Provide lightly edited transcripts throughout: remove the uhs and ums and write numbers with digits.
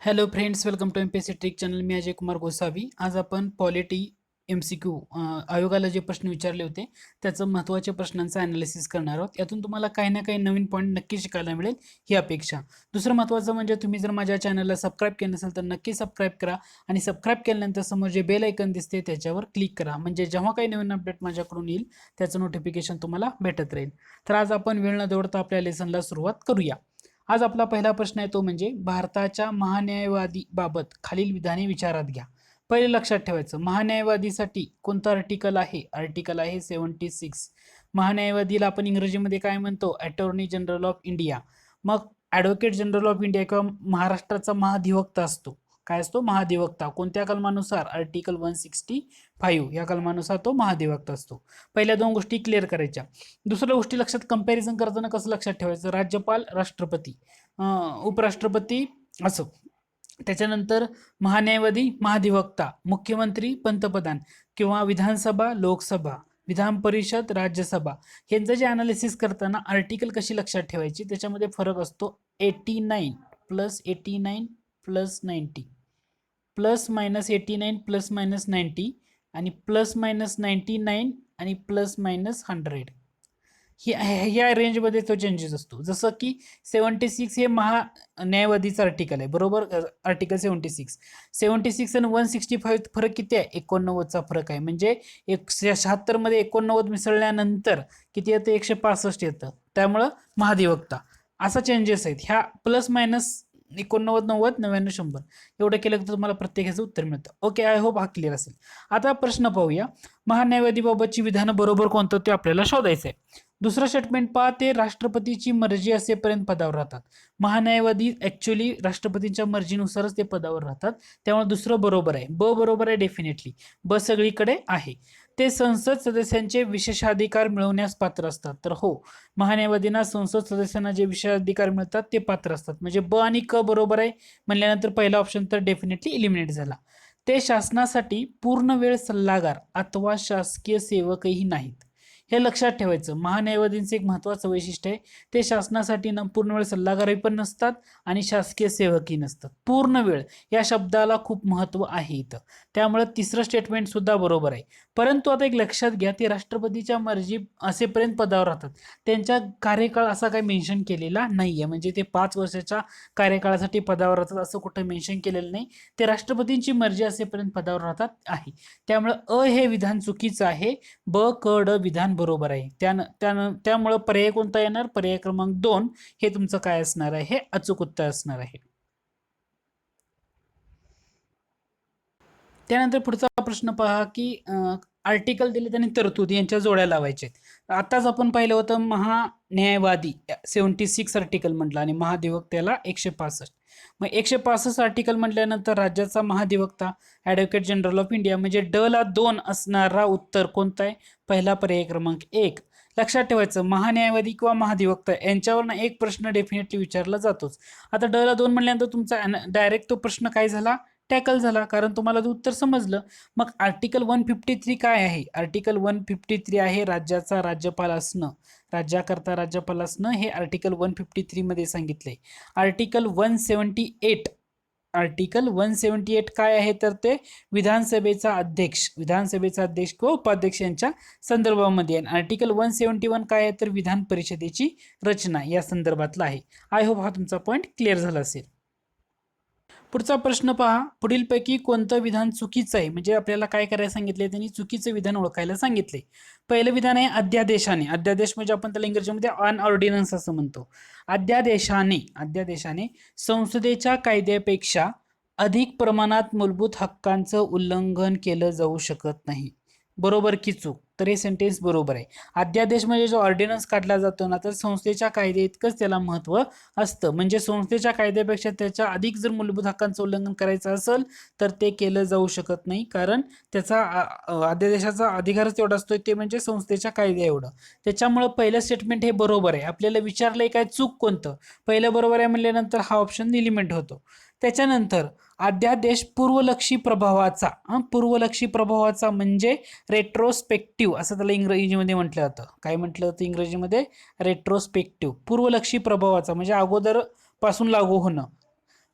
Hello friends, welcome to MPSC trick channel. मी अजय कुमार गोसावी. आज आपण पॉलिटी MCQ आयोगाला जे प्रश्न विचारले होते त्याचं महत्त्वाच्या प्रश्नांचं ॲनालिसिस करणार आहोत. यातून तुम्हाला काही ना काही नवीन पॉईंट नक्की शिकायला मिळेल ही अपेक्षा. दुसरं महत्त्वाचं म्हणजे तुम्ही जर माझ्या चॅनलला सबस्क्राईब केलं नसेल तर नक्की सबस्क्राईब करा आणि सबस्क्राईब केल्यानंतर समोर जे बेल आयकन दिसते त्याच्यावर क्लिक करा, म्हणजे जेव्हा काही नवीन अपडेट माझ्याकडून येईल त्याचं नोटिफिकेशन तुम्हाला भेटत राहील. तर आज आपण वेळ न दौडता आपल्या लेसनला सुरुवात करूया. आज आपला पहिला प्रश्न आहे तो म्हणजे भारताच्या महान्यायवादी बाबत खालील विधाने विचारात घ्या. पहिले लक्षात ठेवायचं, महान्यायवादीसाठी कोणतं आर्टिकल आहे? आर्टिकल आहे 76. महान्यायवादीला आपण इंग्रजीमध्ये काय म्हणतो? Attorney general of India. मग ॲडव्होकेट जनरल ऑफ इंडिया किंवा महाराष्ट्राचा महाधिवक्ता असतो. काय असतो? महाधिवक्ता. कोणत्या कलमानुसार? आर्टिकल 165 या कलमानुसार तो महाधिवक्ता असतो. पहिल्या दोन गोष्टी क्लिअर करायच्या. दुसऱ्या गोष्टी लक्षात कंपॅरिझन करताना कसं लक्षात ठेवायचं? राज्यपाल, राष्ट्रपती, उपराष्ट्रपती असं. त्याच्यानंतर महान्यायवादी, महाधिवक्ता, मुख्यमंत्री, पंतप्रधान किंवा विधानसभा, लोकसभा, विधान परिषद, राज्यसभा. यांचं जे अनालिसिस करताना आर्टिकल कशी लक्षात ठेवायची त्याच्यामध्ये फरक असतो. 89 plus 89 plus 90, plus minus 89 plus minus 90 आणि प्लस मायनस 99 आणि प्लस मायनस 100. ह्या रेंजमध्ये तो चेंजेस असतो. जसं की 76 हे महान्यायवादीचं आर्टिकल आहे, बरोबर. आर्टिकल 76 आणि 165 फरक किती आहे? 89चा फरक आहे. म्हणजे 176 मध्ये 89 मिसळल्यानंतर किती येतं? 165 येतं. त्यामुळं महाधिवक्ता असा चेंजेस आहेत. ह्या प्लस मायनस 89, 90, 99, 100 एवढं केलं तर तुम्हाला प्रत्येकाचं उत्तर मिळतं. ओके, आय होप हा क्लिअर असेल. आता प्रश्न पाहूया. महान्यायवादीबाबतची विधानं बरोबर कोणतं ते आपल्याला शोधायचं आहे. दुसरं स्टेटमेंट पहा, ते राष्ट्रपतीची मर्जी असेपर्यंत पदावर राहतात. महान्यायवादी ऍक्च्युली राष्ट्रपतींच्या मर्जीनुसारच ते पदावर राहतात. त्यामुळे दुसरं बरोबर आहे. ब बरोबर आहे डेफिनेटली. ब सगळीकडे आहे. ते संसद सदस्यांचे विशेषाधिकार मिळवण्यास पात्र असतात. तर हो, महान्यायवादींना संसद सदस्यांना जे विशेषाधिकार मिळतात ते पात्र असतात. म्हणजे ब आणि क बरोबर आहे म्हणल्यानंतर पहिला ऑप्शन तर डेफिनेटली इलिमिनेट झाला. ते शासनासाठी पूर्ण वेळ सल्लागार अथवा शासकीय सेवकही नाहीत. हे लक्षात ठेवायचं. महान्यायवादींचं एक महत्त्वाचं वैशिष्ट्य आहे, ते शासनासाठी पूर्ण वेळ सल्लागारही पण नसतात आणि शासकीय सेवकही नसतात. पूर्ण वेळ या शब्दाला खूप महत्त्व आहे इथं. त्यामुळे तिसरं स्टेटमेंट सुद्धा बरोबर आहे. परंतु आता एक लक्षात घ्या, ते राष्ट्रपतीच्या मर्जी असेपर्यंत पदावर राहतात. त्यांच्या कार्यकाळ असा काही मेन्शन केलेला नाहीये. म्हणजे ते 5 वर्षाच्या कार्यकाळासाठी पदावर राहतात असं कुठं मेन्शन केलेलं नाही. ते राष्ट्रपतींची मर्जी असेपर्यंत पदावर राहतात आहे. त्यामुळे अ हे विधान चुकीचं आहे. ब क ड विधान बरोबर आहे. त्यामुळे पर्याय कोणता येणार? पर्याय क्रमांक 2 हे तुमचं काय असणार आहे? हे अचूक उत्तर असणार आहे. त्यानंतर पुढचा प्रश्न पहा की आर्टिकल दिले आणि तरतुदी यांच्या जोड्या लावायचे. आताच आपण पाहिलं होतं महान्यायवादी 76 आर्टिकल म्हटलं आणि महाधिवक्त्याला 165. मग 165 आर्टिकल म्हटल्यानंतर राज्याचा महाधिवक्ता ॲडव्होकेट जनरल ऑफ इंडिया, म्हणजे ड ला 2 असणारा उत्तर कोणता आहे? पहिला पर्याय क्रमांक 1. लक्षात ठेवायचं, महान्यायवादी किंवा महाधिवक्ता यांच्यावरनं एक प्रश्न डेफिनेटली विचारला जातोच. आता ड ला 2 म्हणल्यानंतर तुमचा डायरेक्ट तो प्रश्न काय झाला? टॅकल झाला, कारण तुम्हाला ते उत्तर समजलं. मग आर्टिकल 153 काय आहे? आर्टिकल 153 आहे राज्याचा राज्यपाल असणं, राज्याकरता राज्यपाल असणं, हे आर्टिकल 153 मध्ये सांगितलंय. आर्टिकल 178 काय आहे? तर ते विधानसभेचा अध्यक्ष किंवा उपाध्यक्ष यांच्या संदर्भामध्ये आहे. आर्टिकल 171 काय आहे? तर विधान परिषदेची रचना या संदर्भातला आहे. आय होप हा तुमचा पॉईंट क्लिअर झाला असेल. पुढचा प्रश्न पहा, पुढीलपैकी कोणतं विधान चुकीचं आहे? म्हणजे आपल्याला काय करायला सांगितलंय? त्यांनी चुकीचं विधान ओळखायला सांगितले. पहिलं विधान आहे अध्यादेशाने. अध्यादेश म्हणजे आपण त्याला इंग्रजीमध्ये ऑन ऑर्डिनन्स असं म्हणतो. अध्यादेशाने संसदेच्या कायद्यापेक्षा अधिक प्रमाणात मूलभूत हक्कांचं उल्लंघन केलं जाऊ शकत नाही. बरोबर की चूक? तर हे सेंटेन्स बरोबर आहे. अध्यादेश म्हणजे जो ऑर्डिनन्स काढला जातो ना, तर संस्थेच्या कायद्या इतकंच त्याला महत्त्व असतं. म्हणजे संस्थेच्या कायद्यापेक्षा त्याच्या अधिक जर मूलभूत हक्कांचं उल्लंघन करायचं असेल तर ते केलं जाऊ शकत नाही, कारण त्याचा अध्यादेशाचा अधिकारच एवढा असतो, ते म्हणजे संस्थेच्या कायद्या एवढं. त्याच्यामुळं पहिलं स्टेटमेंट हे बरोबर आहे. आपल्याला विचारलंय काय चूक कोणतं? पहिलं बरोबर आहे म्हणल्यानंतर हा ऑप्शन एलिमेंट होतो. त्याच्यानंतर अध्यादेश पूर्वलक्षी प्रभावाचा म्हणजे रेट्रोस्पेक्टिव्ह असं त्याला इंग्रजीमध्ये म्हटलं जातं. काय म्हटलं जातं इंग्रजीमध्ये? रेट्रोस्पेक्टिव्ह. पूर्वलक्षी प्रभावाचा म्हणजे अगोदर पासून लागू होणं.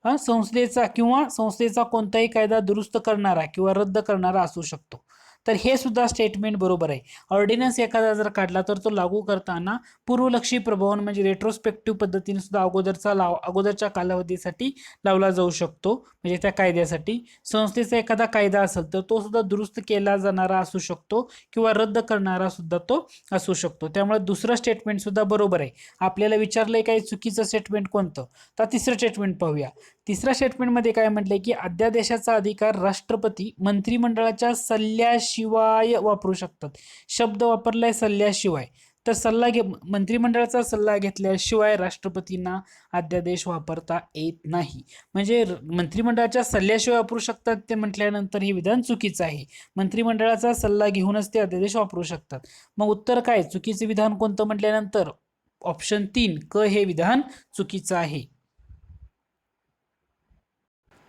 संस्थेचा किंवा संस्थेचा कोणताही कायदा दुरुस्त करणारा किंवा रद्द करणारा असू शकतो. तर हे सुद्धा स्टेटमेंट बरोबर आहे. ऑर्डिनन्स एखादा जर काढला तर तो लागू करताना पूर्वलक्षी प्रभावन म्हणजे रेट्रोस्पेक्टिव्ह पद्धतीने सुद्धा अगोदरच्या कालावधीसाठी लावला जाऊ शकतो, म्हणजे त्या कायद्यासाठी. संस्थेचा एखादा कायदा असेल तर तो सुद्धा दुरुस्त केला जाणारा असू शकतो किंवा रद्द करणारा सुद्धा तो असू शकतो. त्यामुळे दुसरं स्टेटमेंट सुद्धा बरोबर आहे. आपल्याला विचारलंय काही चुकीचं स्टेटमेंट कोणतं, तर तिसरं स्टेटमेंट पाहूया. तिसऱ्या स्टेटमेंटमध्ये काय म्हटलंय की अध्यादेशाचा अधिकार राष्ट्रपती मंत्रिमंडळाच्या सल्ल्याशिवाय वापरू शकतात. शब्द वापरलाय सल्ल्याशिवाय. तर मंत्रिमंडळाचा सल्ला घेतल्याशिवाय राष्ट्रपतींना अध्यादेश वापरता येत नाही. म्हणजे मंत्रिमंडळाच्या सल्ल्याशिवाय वापरू शकतात ते म्हटल्यानंतर हे विधान चुकीचं आहे. मंत्रिमंडळाचा सल्ला घेऊनच ते अध्यादेश वापरू शकतात. मग उत्तर काय, चुकीचे विधान कोणतं म्हटल्यानंतर ऑप्शन 3 क हे विधान चुकीचं आहे.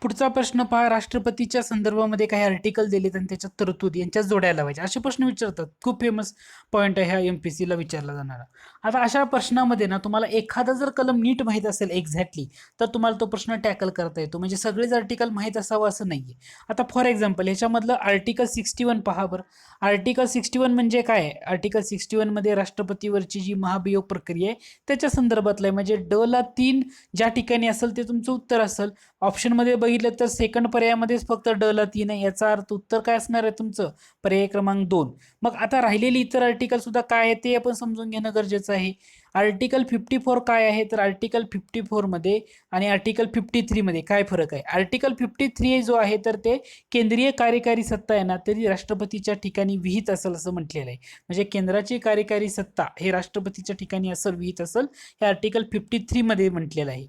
पुढचा प्रश्न पहा, राष्ट्रपतीच्या संदर्भामध्ये काही आर्टिकल दिलेत आणि त्याच्यात तरतुदी यांच्या जोड्या लावायच्या असे प्रश्न विचारतात. खूप फेमस पॉईंट आहे हा MPSC ला विचारला जाणारा. आता अशा प्रश्नामध्ये ना तुम्हाला एखादा जर कलम नीट माहित असेल एक्झॅक्टली तर तुम्हाला तो प्रश्न टॅकल करता येतो. म्हणजे सगळेच आर्टिकल माहित असावं असं नाहीये. आता फॉर एक्झाम्पल ह्याच्यामधलं आर्टिकल 61 पहा बरं. आर्टिकल 61 म्हणजे काय? आर्टिकल 61 मध्ये राष्ट्रपतीवरची जी महाभियोग प्रक्रिया आहे त्याच्या संदर्भातलं आहे. म्हणजे ड ला 3 ज्या ठिकाणी असेल ते तुमचं उत्तर असेल. ऑप्शन मध्ये बघितलं तर सेकंड पर्यायामध्येच फक्त ड ला 3 आहे, याचा अर्थ उत्तर काय असणार आहे तुमचं पर्याय क्रमांक 2. मग आता राहिलेली इतर आर्टिकल सुद्धा काय आहे ते आपण समजून घेणं गरजेचं आहे. आर्टिकल 54 काय आहे, तर आर्टिकल 54 मध्ये आणि आर्टिकल 53 मध्ये काय फरक आहे? आर्टिकल 53 जो आहे तर ते केंद्रीय कार्यकारी सत्ता आहे ना तरी राष्ट्रपतीच्या ठिकाणी विहित असेल असं म्हटलेलं आहे. म्हणजे केंद्राची कार्यकारी सत्ता हे राष्ट्रपतीच्या ठिकाणी असेल, विहित असेल, हे आर्टिकल 53 मध्ये म्हटलेलं आहे.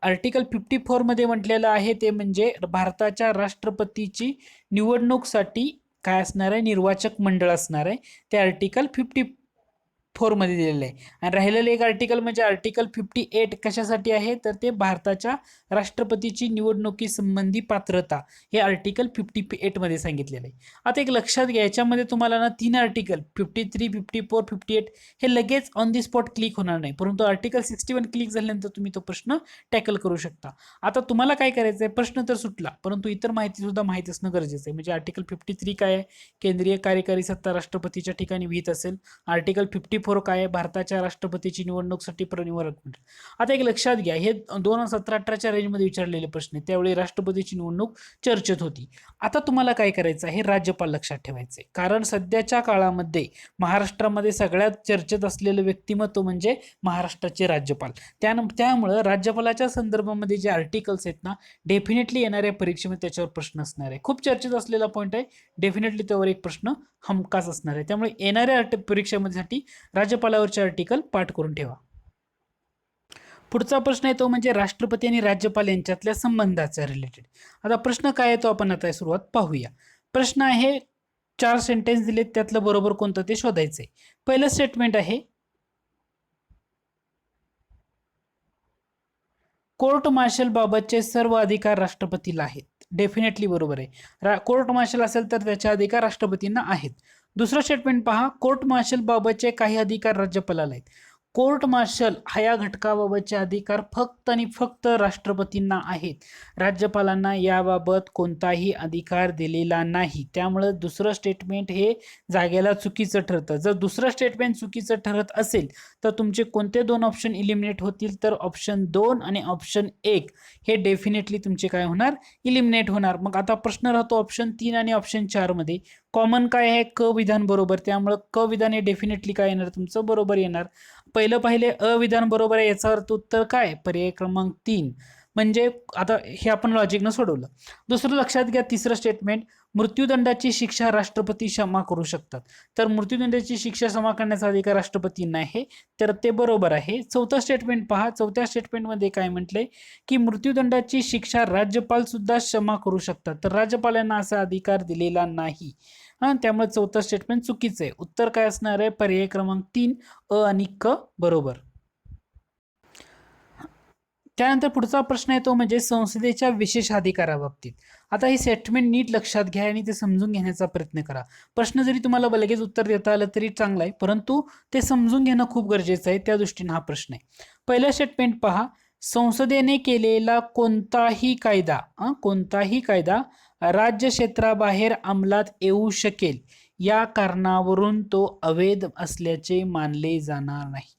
आर्टिकल 54 मध्ये म्हटलेलं आहे ते म्हणजे भारताच्या राष्ट्रपतीची निवडणूकसाठी काय असणार आहे, निर्वाचक मंडळ असणार आहे. ते आर्टिकल 54 मध्ये दिलेलं आहे. आणि राहिलेलं एक आर्टिकल म्हणजे आर्टिकल 58 कशासाठी आहे, तर ते भारताच्या राष्ट्रपतीची निवडणुकी संबंधी पात्रता हे आर्टिकल 58 मध्ये सांगितलेलं आहे. आता एक लक्षात घ्या, याच्यामध्ये तुम्हाला ना 3 आर्टिकल 53, 54, 58 हे लगेच ऑन दी स्पॉट क्लिक होणार नाही, परंतु आर्टिकल 61 क्लिक झाल्यानंतर तुम्ही तो प्रश्न टॅकल करू शकता. आता तुम्हाला काय करायचं आहे, प्रश्न तर सुटला परंतु इतर माहिती सुद्धा माहित असणं गरजेचं आहे. म्हणजे आर्टिकल 53 काय आहे, केंद्रीय कार्यकारी सत्ता राष्ट्रपतीच्या ठिकाणी विहित असेल. आर्टिकल 54 काय आहे, भारताच्या राष्ट्रपतीची निवडणुकीसाठी निवडणूक मंडळ. आता एक लक्षात घ्या, हे 2017-18च्या रेंजमध्ये विचारलेले प्रश्न आहेत. त्यावेळी राष्ट्रपतीची निवडणूक चर्चेत होती. आता तुम्हाला काय करायचं आहे, हे राज्यपाल लक्षात ठेवायचे, कारण सध्याच्या काळामध्ये महाराष्ट्रामध्ये सगळ्यात चर्चेत असलेलं व्यक्तिमत्व म्हणजे महाराष्ट्राचे राज्यपाल. त्यामुळं राज्यपालाच्या संदर्भामध्ये जे आर्टिकल्स आहेत ना, डेफिनेटली येणाऱ्या परीक्षेमध्ये त्याच्यावर प्रश्न असणार आहे. खूप चर्चेत असलेला पॉईंट आहे, डेफिनेटली त्यावर एक प्रश्न हमखास असणार आहे. त्यामुळे येणाऱ्या परीक्षेमध्ये राज्यपालावरचे आर्टिकल पाठ करून ठेवा. पुढचा प्रश्न आहे तो म्हणजे राष्ट्रपती आणि राज्यपाल यांच्यातल्या संबंधाचा रिलेटेड. आता प्रश्न काय आहे तो आपण आता सुरुवात पाहूया. प्रश्न आहे, 4 सेंटेन्स दिलेत, त्यातलं बरोबर कोणतं ते शोधायचंय. पहिलं स्टेटमेंट आहे, कोर्ट मार्शल बाबतचे सर्व अधिकार राष्ट्रपतीला आहेत. डेफिनेटली बरोबर आहे. कोर्ट मार्शल असेल तर त्याचे अधिकार राष्ट्रपतींना आहेत. दुसरं स्टेटमेंट पहा, कोर्ट मार्शल बाबतचे काही अधिकार राज्यपालाला आहेत. कोर्ट मार्शल हा या घटकाबाबतचे अधिकार फक्त आणि फक्त राष्ट्रपतींना आहेत. राज्यपालांना याबाबत कोणताही अधिकार दिलेला नाही. त्यामुळे दुसरं स्टेटमेंट हे जागेला चुकीचं ठरतं. जर दुसरं स्टेटमेंट चुकीचं ठरत असेल तर तुमचे कोणते 2 ऑप्शन इलिमिनेट होतील, तर ऑप्शन 2 आणि ऑप्शन 1 हे डेफिनेटली तुमचे काय होणार, इलिमिनेट होणार. मग आता प्रश्न राहतो ऑप्शन 3 आणि ऑप्शन 4 मध्ये कॉमन काय आहे, क विधान बरोबर. त्यामुळे क विधान हे डेफिनेटली काय येणार तुमचं, बरोबर येणार. पहिलं पाहिले अविधान बरोबर आहे, याचा अर्थ उत्तर काय, पर्याय क्रमांक 3. म्हणजे आता हे आपण लॉजिकनं सोडवलं. दुसरं लक्षात घ्या, तिसरं स्टेटमेंट, मृत्यूदंडाची शिक्षा राष्ट्रपती क्षमा करू शकतात. तर मृत्यूदंडाची शिक्षा क्षमा करण्याचा अधिकार राष्ट्रपतींना आहे, तर ते बरोबर आहे. चौथं स्टेटमेंट पहा, चौथ्या स्टेटमेंटमध्ये काय म्हटलंय की मृत्यूदंडाची शिक्षा राज्यपाल सुद्धा क्षमा करू शकतात. तर राज्यपालांना असा अधिकार दिलेला नाही. त्यामुळे चौथं स्टेटमेंट चुकीचं आहे. उत्तर काय असणार आहे, पर्याय क्रमांक 3 अ आणि क बरोबर. त्यानंतर पुढचा प्रश्न आहे तो म्हणजे संसदेच्या विशेष अधिकाराबाबतीत. आता ही स्टेटमेंट नीट लक्षात घ्या आणि ते समजून घेण्याचा प्रयत्न करा. प्रश्न जरी तुम्हाला लगेच उत्तर देता आलं तरी चांगलं आहे, परंतु ते समजून घेणं खूप गरजेचं आहे, त्या दृष्टीने हा प्रश्न आहे. पहिलं स्टेटमेंट पहा, संसदेने केलेला कोणताही कायदा राज्य क्षेत्राबाहेर अंमलात येऊ शकेल या कारणावरून तो अवैध असल्याचे मानले जाणार नाही.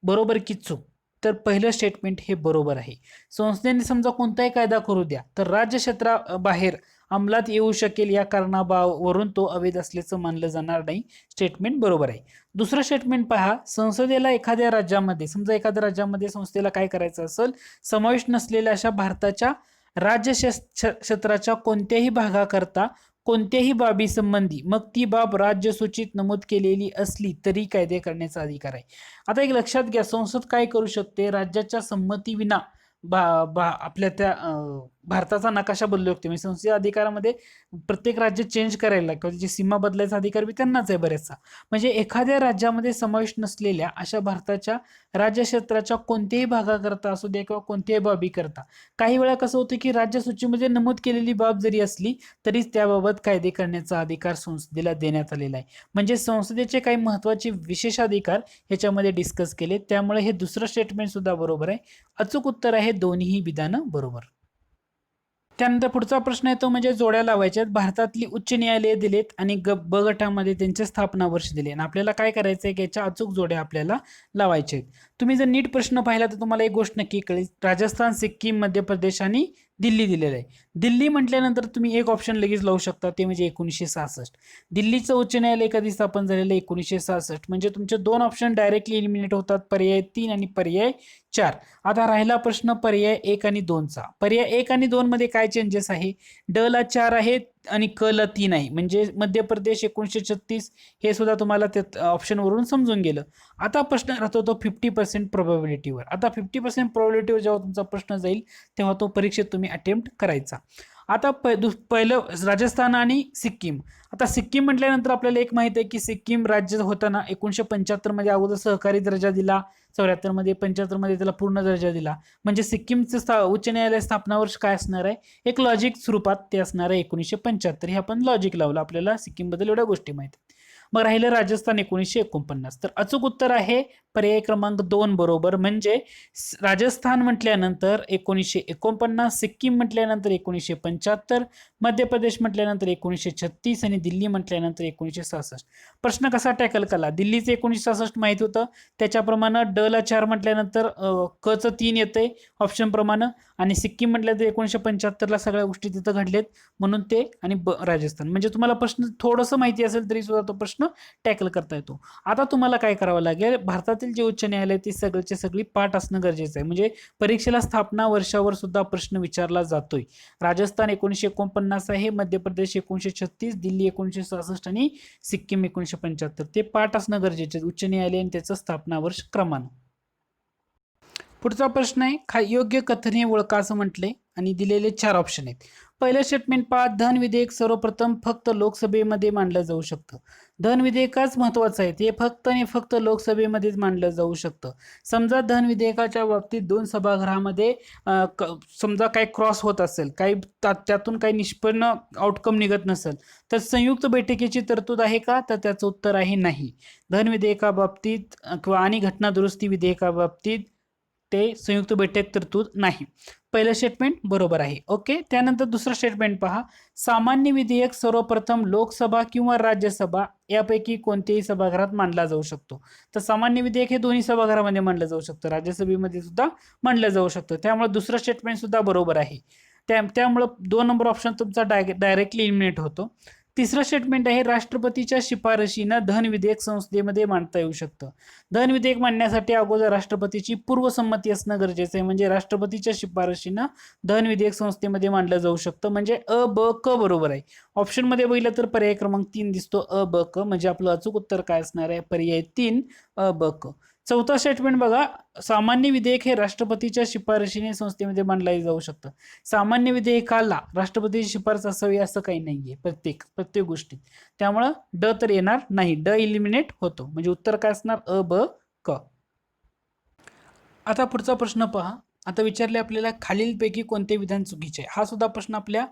बरोबर की चूक? तर पहिलं स्टेटमेंट हे बरोबर आहे. संसदेने समजा कोणताही कायदा करू द्या, तर राज्य क्षेत्राबाहेर अंमलात येऊ शकेल या कारणावरून तो अवैध असल्याचं मानलं जाणार नाही. स्टेटमेंट बरोबर आहे. दुसरं स्टेटमेंट पहा, संसदेला एखाद्या राज्यामध्ये, समजा एखाद्या राज्यामध्ये संस्थेला काय करायचं असेल, समावेश नसलेल्या अशा भारताच्या राज्य क्षेत्राच्या कोणत्याही भागाकरता कोणत्याही बाबी संबंधी, मग ती बाब राज्य सूचित नमूद केलेली असली तरी कायदे करण्याचा अधिकार आहे. आता एक लक्षात घ्या, संसद काय करू शकते, राज्याच्या संमतीविना आपल्या त्या भारताचा नकाशा बदलू शकते. म्हणजे संसदीय अधिकारामध्ये प्रत्येक राज्य चेंज करायला किंवा त्याची सीमा बदलायचा अधिकार बी त्यांनाच आहे बरेचसा. म्हणजे एखाद्या राज्यामध्ये समावेश नसलेल्या अशा भारताच्या राज्य क्षेत्राच्या कोणत्याही भागाकरता असू द्या किंवा कोणत्याही बाबी करता, काही वेळा कसं होतं की राज्य सूचीमध्ये नमूद केलेली बाब जरी असली तरीच त्याबाबत कायदे करण्याचा अधिकार संसदेला देण्यात आलेला आहे. म्हणजे संसदेचे काही महत्वाचे विशेषाधिकार ह्याच्यामध्ये डिस्कस केले. त्यामुळे हे दुसरं स्टेटमेंट सुद्धा बरोबर आहे. अचूक उत्तर आहे दोन्ही विधानं बरोबर. त्यानंतर पुढचा प्रश्न येतो म्हणजे जोड्या लावायच्या आहेत. भारतातली उच्च न्यायालये दिलेत आणि ब गटामध्ये त्यांचे स्थापना वर्ष दिले आणि आपल्याला काय करायचं आहे की याच्या अचूक जोड्या आपल्याला लावायच्या आहेत. तुम्ही जर नीट प्रश्न पाहिला तर तुम्हाला एक गोष्ट नक्की कळेल, राजस्थान, सिक्कीम, मध्य प्रदेश आणि दिल्ली दिलेलं आहे. दिल्ली म्हटल्यानंतर तुम्ही एक ऑप्शन लगेच लावू शकता, ते म्हणजे 1966. दिल्लीचं उच्च न्यायालय कधी स्थापन झालेलं आहे? 1966. म्हणजे तुमचे दोन ऑप्शन डायरेक्टली एलिमिनेट होतात, पर्याय 3 आणि पर्याय 4. आता राहिला प्रश्न पर्याय 1 आणि 2चा. पर्याय 1 आणि 2 मध्ये काय चेंजेस आहे? ड ला 4 आहे आणि क ला 3 आहे. म्हणजे मध्य प्रदेश 1936 हे सुद्धा तुम्हाला त्या ऑप्शन वरून समजून गेलं. आता प्रश्न राहतो तो 50% प्रोबॅबिलिटीवर. आता 50% प्रोबॅबिलिटीवर जेव्हा तुमचा प्रश्न जाईल तेव्हा तो परीक्षेत तुम्ही अटेम्प्ट करायचा. आता पहिलं राजस्थान आणि सिक्कीम. आता सिक्कीम म्हटल्यानंतर आपल्याला एक माहित आहे की सिक्कीम राज्य होताना 1975 मध्ये अगोदर सहकारी दर्जा दिला, 74 मध्ये, 75 मध्ये त्याला पूर्ण दर्जा दिला. म्हणजे सिक्कीमचं उच्च न्यायालय स्थापना वर्ष काय असणार आहे? एक लॉजिक स्वरूपात ते असणार आहे 1975. हे आपण लॉजिक लावलं, आपल्याला सिक्कीम बद्दल एवढ्या गोष्टी माहित आहेत. मग राहिलं राजस्थान 1949. तर अचूक उत्तर आहे पर्याय क्रमांक 2 बरोबर. म्हणजे राजस्थान म्हटल्यानंतर 1949, सिक्कीम म्हटल्यानंतर 1975, मध्य प्रदेश म्हटल्यानंतर 1936 आणि दिल्ली म्हटल्यानंतर 1966. प्रश्न कसा टॅकल केला? दिल्लीचं 1966 माहित होतं, त्याच्याप्रमाणे ड ला 4 म्हटल्यानंतर क चं 3 येते ऑप्शन प्रमाणे, आणि सिक्कीम म्हटलं तर 1975 ला सगळ्या गोष्टी तिथं घडलेत म्हणून ते, आणि राजस्थान. म्हणजे तुम्हाला प्रश्न थोडंसं माहिती असेल तरी सुद्धा तो प्रश्न टॅकल करता येतो. आता तुम्हाला काय करावं लागेल, भारतातील जे उच्च न्यायालय ती सगळीची सगळी पाठ असणं गरजेचं आहे. म्हणजे परीक्षेला स्थापना वर्षावर सुद्धा प्रश्न विचारला जातोय. राजस्थान 1949 आहे, मध्य प्रदेश 1936, दिल्ली 1966 आणि सिक्कीम 1975. ते पाठ असणं गरजेचे उच्च न्यायालय आणि त्याचं स्थापना वर्ष क्रमानं. पुढचा प्रश्न आहे, योग्य कथने ओळखा असं म्हटले आणि दिलेले 4 ऑप्शन आहेत. पहिलं स्टेटमेंट पहा, धन विधेयक सर्वप्रथम फक्त लोकसभेमध्ये मांडलं जाऊ शकतं. धन विधेयकच महत्वाचं आहे, ते फक्त आणि फक्त लोकसभेमध्येच मांडलं जाऊ शकतं. समजा धन विधेयकाच्या बाबतीत 2 सभागृहामध्ये समजा काही क्रॉस होत असेल, काही त्यातून काही निष्पन्न आउटकम निघत नसेल, तर संयुक्त बैठकीची तरतूद आहे का? तर त्याचं उत्तर आहे नाही. धन विधेयकाबाबतीत किंवा आणि घटना दुरुस्ती विधेयकाबाबतीत ते संयुक्त बैठक तरतूद नाही. पहिलं स्टेटमेंट बरोबर आहे. ओके. त्यानंतर दुसरं स्टेटमेंट पहा, सामान्य विधेयक सर्वप्रथम लोकसभा किंवा राज्यसभा यापैकी कोणत्याही सभागृहात मांडला जाऊ शकतो. तर सामान्य विधेयक हे दोन्ही सभागृहामध्ये मांडलं जाऊ शकतं, राज्यसभेमध्ये सुद्धा मांडलं जाऊ शकतं. त्यामुळे दुसरं स्टेटमेंट सुद्धा बरोबर आहे. त्यामुळे 2 नंबर ऑप्शन तुमचा डायरेक्टली इलिमिनेट होतो. तिसरं स्टेटमेंट आहे, राष्ट्रपतीच्या शिफारशीनं धन विधेयक संसदेमध्ये मांडता येऊ शकतं. धन विधेयक मांडण्यासाठी अगोदर राष्ट्रपतीची पूर्वसंमती असणं गरजेचं आहे. म्हणजे राष्ट्रपतीच्या शिफारशीनं धन विधेयक संसदेमध्ये मांडलं जाऊ शकतं. म्हणजे अ ब क बरोबर आहे. ऑप्शन मध्ये बघितलं तर पर्याय क्रमांक 3 दिसतो, अ ब क. म्हणजे आपलं अचूक उत्तर काय असणार आहे? पर्याय 3 अ ब क. चौथा स्टेटमेंट बघा, सामान्य विधेयक हे राष्ट्रपतीच्या शिफारशीने संसदेमध्ये मांडले जाऊ शकतं. सामान्य विधेयकाला राष्ट्रपतीची शिफारस असावी असं काही नाहीये प्रत्येक गोष्टीत. त्यामुळं ड तर येणार नाही, ड इलिमिनेट होतो. म्हणजे उत्तर काय असणार? अ ब क. आता पुढचा प्रश्न पहा. आता विचारले आपल्याला, खालीलपैकी कोणते विधान चुकीचे आहे? हा सुद्धा प्रश्न आपल्या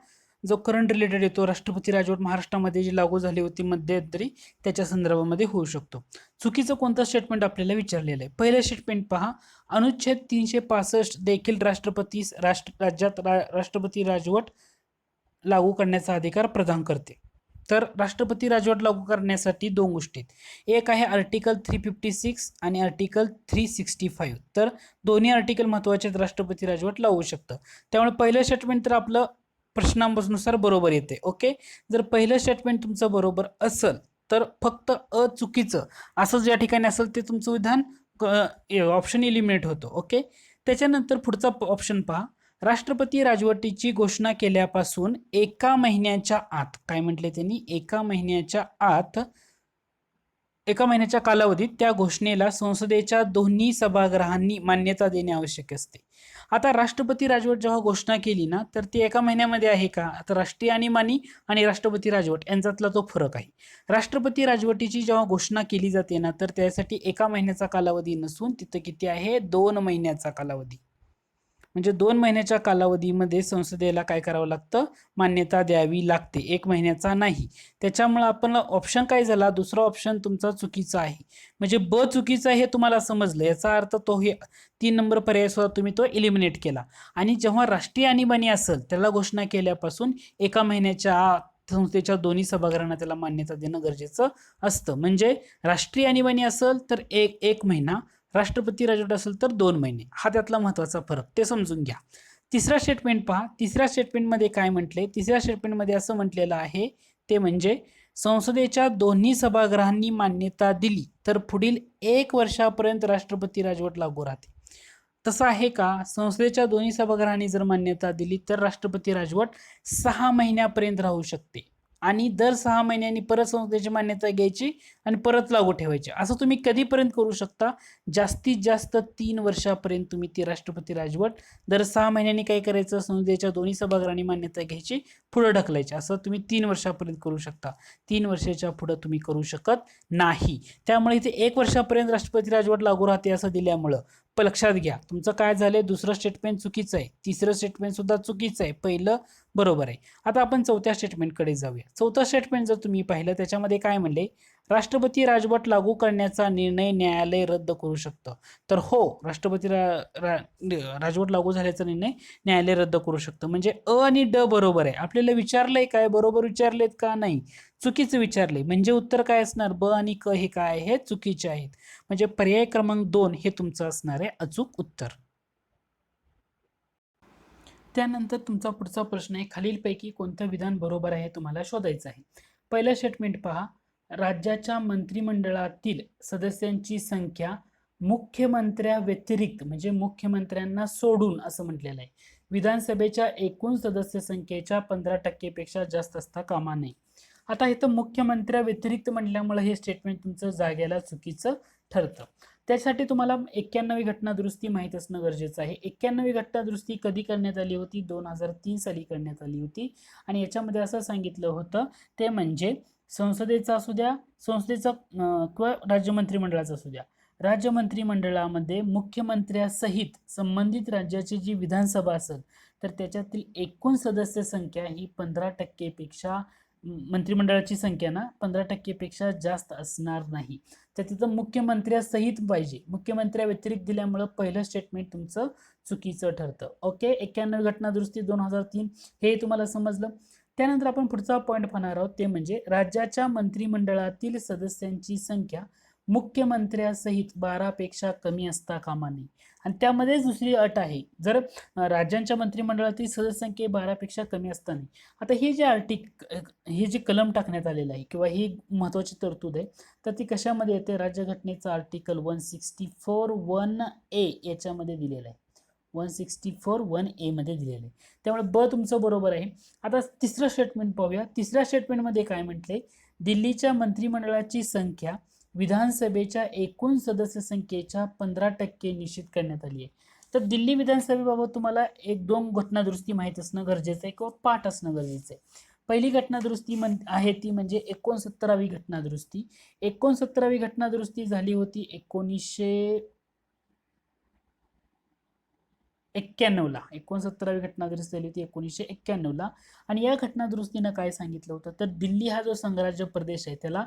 जो करंट रिलेटेड येतो, राष्ट्रपती राजवट महाराष्ट्रामध्ये जी लागू झाली होती मध्यंतरी, त्याच्या संदर्भामध्ये होऊ शकतो. चुकीचं कोणतं स्टेटमेंट आपल्याला विचारलेलं आहे? पहिलं स्टेटमेंट पहा, अनुच्छेद 365 देखील राज्यात राष्ट्रपती राजवट लागू करण्याचा अधिकार प्रदान करते. तर राष्ट्रपती राजवट लागू करण्यासाठी दोन गोष्टी आहेत. एक आहे आर्टिकल 356 आणि आर्टिकल 365. तर दोन्ही आर्टिकल महत्वाचे आहेत, राष्ट्रपती राजवट लागू शकतं. त्यामुळे पहिलं स्टेटमेंट तर आपलं प्रश्नानुसार बरोबर येते. ओके, जर पहिलं स्टेटमेंट तुमचं बरोबर असेल तर फक्त चुकीचं असं ज्या ठिकाणी असेल ते तुमचं विधान ऑप्शन इलिमिनेट होतं. ओके, त्याच्यानंतर पुढचा ऑप्शन पहा, राष्ट्रपती राजवटीची घोषणा केल्यापासून एका महिन्याच्या आत, काय म्हटले त्यांनी, एका महिन्याच्या कालावधीत त्या घोषणेला संसदेच्या दोन्ही सभागृहांनी मान्यता देणे आवश्यक असते. आता राष्ट्रपती राजवट जेव्हा घोषणा केली ना, तर ती एका महिन्यामध्ये आहे का? आता राष्ट्रीय आणीबाणी आणि राष्ट्रपती राजवट यांच्यातला तो फरक आहे. राष्ट्रपती राजवटीची जेव्हा घोषणा केली जाते ना, तर त्यासाठी एका महिन्याचा कालावधी नसून तिथं किती आहे, 2 महिन्याचा कालावधी. म्हणजे 2 महिन्याच्या कालावधीमध्ये संसदेला काय करावं लागतं, मान्यता द्यावी लागते, 1 महिन्याचा नाही. त्याच्यामुळे आपण ऑप्शन काय झाला, दुसरा ऑप्शन तुमचा चुकीचा आहे. म्हणजे ब चुकीचा आहे हे तुम्हाला समजलं, याचा अर्थ तो हे 3 नंबर पर्याय सुद्धा तुम्ही तो एलिमिनेट केला. आणि जेव्हा राष्ट्रीय आणीबाणी असेल त्याला घोषणा केल्यापासून एका महिन्याच्या आत संस्थेच्या दोन्ही सभागृहांना त्याला मान्यता देणं गरजेचं असतं. म्हणजे राष्ट्रीय आणीबाणी असेल तर एक महिना, राष्ट्रपती राजवट असेल तर 2 महिने, हा त्यातला महत्वाचा फरक, ते समजून घ्या. तिसरा स्टेटमेंट पहा, तिसऱ्या स्टेटमेंटमध्ये काय म्हटले, तिसऱ्या स्टेटमेंटमध्ये असं म्हटलेलं आहे, ते म्हणजे संसदेच्या दोन्ही सभागृहांनी मान्यता दिली तर पुढील 1 वर्षापर्यंत राष्ट्रपती राजवट लागू राहते. तसं आहे का? संसदेच्या दोन्ही सभागृहांनी जर मान्यता दिली तर राष्ट्रपती राजवट 6 महिन्यापर्यंत राहू शकते आणि दर 6 महिन्यांनी परत संसदेची मान्यता घ्यायची आणि परत लागू ठेवायची. असं तुम्ही कधीपर्यंत करू शकता? जास्तीत जास्त 3 वर्षापर्यंत तुम्ही ती राष्ट्रपती राजवट दर 6 महिन्यांनी काय करायचं, संसदेच्या दोन्ही सभागृहांनी मान्यता घ्यायची, पुढे ढकलायची. असं तुम्ही 3 वर्षापर्यंत करू शकता. 3 वर्षाच्या पुढे तुम्ही करू शकत नाही. त्यामुळे इथे 1 वर्षापर्यंत राष्ट्रपती राजवट लागू राहते असं दिल्यामुळं लक्षात घ्या, तुमचं काय झालंय, दुसरं स्टेटमेंट चुकीचं आहे, तिसरं स्टेटमेंट सुद्धा चुकीचं आहे, पहिलं बरोबर आहे. आता आपण चौथ्या स्टेटमेंटकडे जाऊया. चौथं स्टेटमेंट जर तुम्ही पाहिलं त्याच्यामध्ये काय म्हणले, राष्ट्रपती राजवट लागू करण्याचा निर्णय न्यायालय रद्द करू शकतं. तर हो, राष्ट्रपती राजवट लागू झाल्याचा निर्णय न्यायालय रद्द करू शकतं. म्हणजे अ आणि ड बरोबर आहे. आपल्याला विचारलंय काय, बरोबर विचारलेत का? नाही, चुकीचं विचारले. म्हणजे उत्तर काय असणार, ब आणि क हे काय आहे, चुकीचे आहेत. म्हणजे पर्याय क्रमांक 2 हे तुमचं असणार आहे अचूक उत्तर. त्यानंतर तुमचा पुढचा प्रश्न आहे, खालीलपैकी कोणतं विधान बरोबर आहे तुम्हाला शोधायचं आहे. पहिलं स्टेटमेंट पहा, राज्याच्या मंत्रिमंडळातील सदस्यांची संख्या मुख्यमंत्र्या व्यतिरिक्त म्हणजे मुख्यमंत्र्यांना सोडून असं म्हटलेलं आहे. विधानसभेच्या एकूण सदस्य संख्येच्या 15% पेक्षा जास्त असता कामा नये. आता इथं मुख्यमंत्र्या व्यतिरिक्त म्हटल्यामुळे हे स्टेटमेंट तुमचं जागेला चुकीचं ठरतं. त्यासाठी तुम्हाला 91वी घटना दुरुस्ती माहीत असणं गरजेचं आहे. 91वी घटना दुरुस्ती कधी करण्यात आली होती? 2003 साली करण्यात आली होती. आणि याच्यामध्ये असं सांगितलं होतं, ते म्हणजे संसदेचा असू द्या, संसदेचा किंवा राज्य मंत्रिमंडळाचा असू द्या, राज्य मंत्रिमंडळामध्ये मुख्यमंत्र्यासहित संबंधित राज्याची जी विधानसभा असेल तर त्याच्यातील एकूण सदस्य संख्या ही 15% पेक्षा, मंत्रिमंडळाची संख्या ना 15% पेक्षा जास्त असणार नाही. तर तिथं मुख्यमंत्र्यासहित पाहिजे, मुख्यमंत्र्या व्यतिरिक्त दिल्यामुळं पहिलं स्टेटमेंट तुमचं चुकीचं ठरतं. ओके, 91 घटना दुरुस्ती 2003 हे तुम्हाला समजलं. त्यानंतर आपण पुढचा पॉईंट पाहणार आहोत, ते म्हणजे राज्याच्या मंत्रिमंडळातील सदस्यांची संख्या मुख्यमंत्र्यासहित 12 पेक्षा कमी असता कामा नये. आणि त्यामध्ये दुसरी अट आहे, जर राज्यांच्या मंत्रिमंडळातील सदस्य संख्या 12 पेक्षा कमी असता नाही. आता हे जे हे जे कलम टाकण्यात आलेलं आहे किंवा ही महत्वाची तरतूद आहे, तर ती कशामध्ये येते, राज्यघटनेचा आर्टिकल 164(1)A याच्यामध्ये दिलेलं आहे. 164(1)A मध्ये दिलेलं आहे. त्यामुळे ब तुमचं बरोबर आहे. आता तिसरं स्टेटमेंट पाहूया. तिसऱ्या स्टेटमेंटमध्ये काय म्हटले, दिल्लीच्या मंत्रिमंडळाची संख्या विधानसभेच्या एकूण सदस्य संख्येच्या 15% निश्चित करण्यात आली आहे. तर दिल्ली विधानसभेबाबत तुम्हाला 1-2 घटना दुरुस्ती माहीत असणं गरजेचं आहे किंवा पाठ असणं गरजेचं आहे. पहिली घटना दुरुस्ती आहे ती म्हणजे 69वी घटना दुरुस्ती. 69वी घटना दुरुस्ती झाली होती 1900 1991ला 69वी घटना दुरुस्ती झाली होती 1991ला. आणि या घटना दुरुस्तीनं काय सांगितलं होतं तर दिल्ली हा जो संघराज्य प्रदेश आहे त्याला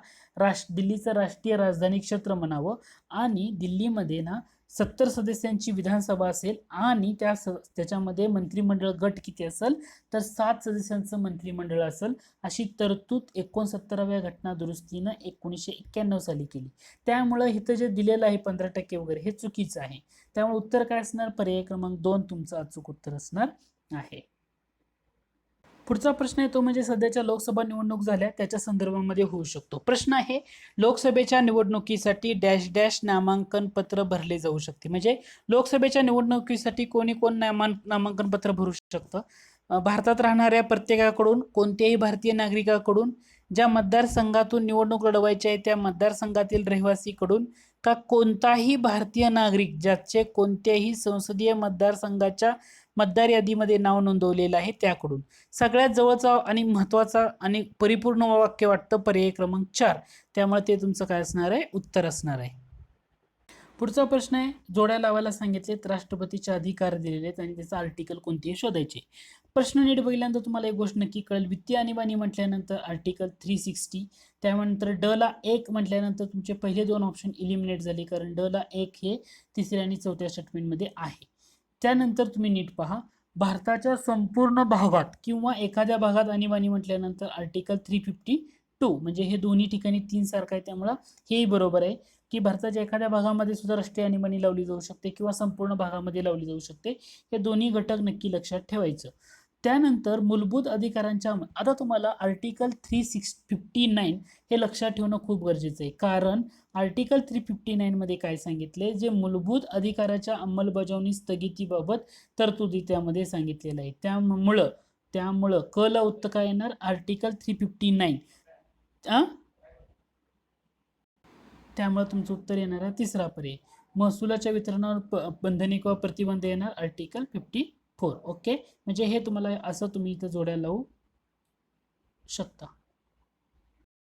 दिल्लीचं राष्ट्रीय राजधानी क्षेत्र म्हणावं, आणि दिल्लीमध्ये ना 70 सदस्यांची विधानसभा असेल, आणि त्याच्यामध्ये मंत्रिमंडळ गट किती असेल तर 7 सदस्यांचं मंत्रिमंडळ असेल, अशी तरतूद 69व्या घटना दुरुस्तीनं 1991 साली केली. त्यामुळं इथं जे दिलेलं आहे 15% वगैरे हे चुकीचं आहे. त्यामुळे उत्तर काय असणार, पर्याय क्रमांक 2 तुमचं अचूक उत्तर असणार आहे. पुढचा प्रश्न आहे तो म्हणजे सध्याच्या लोकसभा निवडणूक झाल्या त्याच्या संदर्भामध्ये होऊ शकतो. प्रश्न आहे लोकसभेच्या निवडणुकीसाठी डॅश डॅश नामांकन पत्र भरले जाऊ शकते. म्हणजे लोकसभेच्या निवडणुकीसाठी कोणी कोण नामांकन पत्र भरू शकतं. भारतात राहणाऱ्या प्रत्येकाकडून, कोणत्याही भारतीय नागरिकाकडून, ज्या मतदारसंघातून निवडणूक लढवायची आहे त्या मतदारसंघातील रहिवासीकडून, का कोणताही भारतीय नागरिक ज्याचे कोणत्याही संसदीय मतदारसंघाच्या मतदार यादीमध्ये नाव नोंदवलेलं आहे त्याकडून. सगळ्यात जवळचा आणि महत्वाचा आणि परिपूर्ण वाक्य वाटतं पर्याय क्रमांक 4. त्यामुळे ते तुमचं काय असणार आहे, उत्तर असणार आहे. पुढचा प्रश्न आहे जोड्या लावायला सांगितलेत, राष्ट्रपतीचे अधिकार दिलेले आहेत आणि त्याचं आर्टिकल कोणते शोधायचे. प्रश्न नीट बघितल्यानंतर तुम्हाला एक गोष्ट नक्की कळेल. वित्तीय आणीबाणी म्हटल्यानंतर आर्टिकल 360, त्यानंतर ड ला 1 म्हटल्यानंतर तुमचे पहिले 2 ऑप्शन इलिमिनेट झाले, कारण ड ला 1 हे तिसऱ्या आणि चौथ्या स्टेटमेंटमध्ये आहे. त्यानंतर तुम्ही नीट पहा, भारताच्या संपूर्ण भागात किंवा एखाद्या भागात आणीबाणी म्हटल्यानंतर आर्टिकल 352, म्हणजे हे दोन्ही ठिकाणी 3 सारखं आहे, त्यामुळं हेही बरोबर आहे की भारताच्या एखाद्या भागामध्ये सुद्धा राष्ट्रीय आणीबाणी लावली जाऊ शकते किंवा संपूर्ण भागामध्ये लावली जाऊ शकते. हे दोन्ही घटक नक्की लक्षात ठेवायचं. त्यानंतर मूलभूत अधिकारांच्या, आता तुम्हाला आर्टिकल 359 हे लक्षात ठेवणं खूप गरजेचं आहे, कारण आर्टिकल 359 मध्ये काय सांगितले, जे मूलभूत अधिकाराच्या अंमलबजावणी स्थगितीबाबत तरतुदी त्यामध्ये सांगितलेलं आहे. त्यामुळं क ला उत्तर काय येणार, आर्टिकल 359. त्यामुळे तुमचं उत्तर येणार आहे तिसरा पर्याय. महसुलाच्या वितरणावर बंधने किंवा प्रतिबंध येणार आर्टिकल 54. ओके, म्हणजे हे तुम्हाला असं तुम्ही इथं जोड्या लावू शकता.